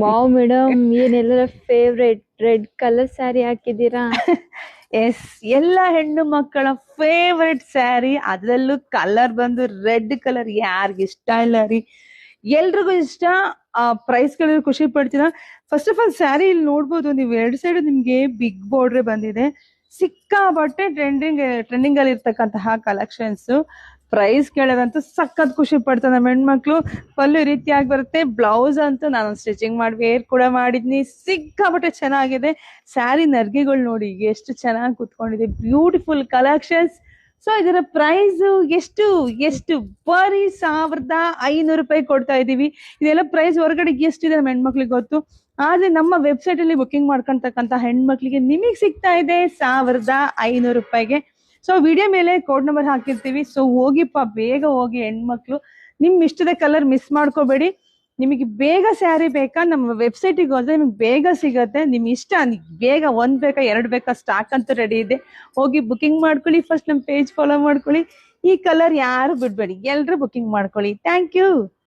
Wow madam, ಏನೆಲ್ಲರ favourite red colour sari ಹಾಕಿದ್ದೀರಾ? Yes, ಎಲ್ಲ ಹೆಣ್ಣು ಮಕ್ಕಳ ಫೇವರೆಟ್ ಸ್ಯಾರಿ, ಅದರಲ್ಲೂ ಕಲರ್ ಬಂದು ರೆಡ್ ಕಲರ್. ಯಾರಿಗ ಇಷ್ಟ ಇಲ್ಲ ರೀ? ಎಲ್ರಿಗೂ ಇಷ್ಟ. ಪ್ರೈಸ್ಗಳಲ್ಲಿ ಖುಷಿ ಪಡ್ತೀರಾ? ಫಸ್ಟ್ ಆಫ್ ಆಲ್ ಸ್ಯಾರಿ ಇಲ್ಲಿ ನೋಡ್ಬೋದು ನೀವು, ಎರಡು ಸೈಡ್ ನಿಮ್ಗೆ ಬಿಗ್ ಬಾರ್ಡ್ರೆ ಬಂದಿದೆ. ಸಿಕ್ಕಾಬಟ್ಟೆ ಟ್ರೆಂಡಿಂಗ್ ಅಲ್ಲಿ ಇರ್ತಕ್ಕಂತಹ ಕಲೆಕ್ಷನ್ಸ್. ಪ್ರೈಸ್ ಕೇಳೋದಂತೂ ಸಖತ್ ಖುಷಿ ಪಡ್ತಾರೆ ನಮ್ಮ ಹೆಣ್ಮಕ್ಳು. ಪಲ್ಲು ಈ ರೀತಿಯಾಗಿ ಬರುತ್ತೆ. ಬ್ಲೌಸ್ ಅಂತೂ ನಾನು ಸ್ಟಿಚಿಂಗ್ ಮಾಡಿ ವೇರ್ ಕೂಡ ಮಾಡಿದ್ನಿ. ಸಿಕ್ಕಾಬಟ್ಟೆ ಚೆನ್ನಾಗಿದೆ. ಸ್ಯಾರಿ ನರ್ಗೆಗಳು ನೋಡಿ ಎಷ್ಟು ಚೆನ್ನಾಗಿ ಕುತ್ಕೊಂಡಿದೆ. Beautiful collections. ಸೊ ಇದರ ಪ್ರೈಸ್ ಎಷ್ಟು ಎಷ್ಟು ಬರೀ 1500 ರೂಪಾಯಿ ಕೊಡ್ತಾ ಇದೀವಿ. ಇದೆಲ್ಲ ಪ್ರೈಸ್ ಹೊರಗಡೆ ಎಷ್ಟಿದೆ ನಮ್ಮ ಹೆಣ್ಮಕ್ಳಿಗೆ ಗೊತ್ತು. ಆದ್ರೆ ನಮ್ಮ ವೆಬ್ಸೈಟ್ ಅಲ್ಲಿ ಬುಕಿಂಗ್ ಮಾಡ್ಕೊಂತಕ್ಕಂತ ಹೆಣ್ಮಕ್ಳಿಗೆ ನಿಮಗೆ ಸಿಗ್ತಾ ಇದೆ 1500 ರೂಪಾಯಿಗೆ. ಸೊ ವಿಡಿಯೋ ಮೇಲೆ ಕೋಡ್ ನಂಬರ್ ಹಾಕಿರ್ತೀವಿ. ಸೊ ಹೋಗಿಪ್ಪ, ಬೇಗ ಹೋಗಿ ಹೆಣ್ಮಕ್ಳು. ನಿಮ್ ಇಷ್ಟದ ಕಲರ್ ಮಿಸ್ ಮಾಡ್ಕೋಬೇಡಿ. ನಿಮಗೆ ಬೇಗ ಸ್ಯಾರಿ ಬೇಕಾ, ನಮ್ಮ ವೆಬ್ಸೈಟಿಗೆ ಹೋದ್ರೆ ನಿಮ್ಗೆ ಬೇಗ ಸಿಗತ್ತೆ. ನಿಮ್ ಇಷ್ಟ, ಬೇಗ 1 ಬೇಕಾ 2 ಬೇಕಾ, ಸ್ಟಾಕ್ ಅಂತೂ ರೆಡಿ ಇದೆ. ಹೋಗಿ ಬುಕಿಂಗ್ ಮಾಡ್ಕೊಳ್ಳಿ. ಫಸ್ಟ್ ನಮ್ಮ ಪೇಜ್ ಫಾಲೋ ಮಾಡ್ಕೊಳ್ಳಿ. ಈ ಕಲರ್ ಯಾರು ಬಿಡ್ಬೇಡಿ, ಎಲ್ರು ಬುಕಿಂಗ್ ಮಾಡ್ಕೊಳ್ಳಿ. Thank you.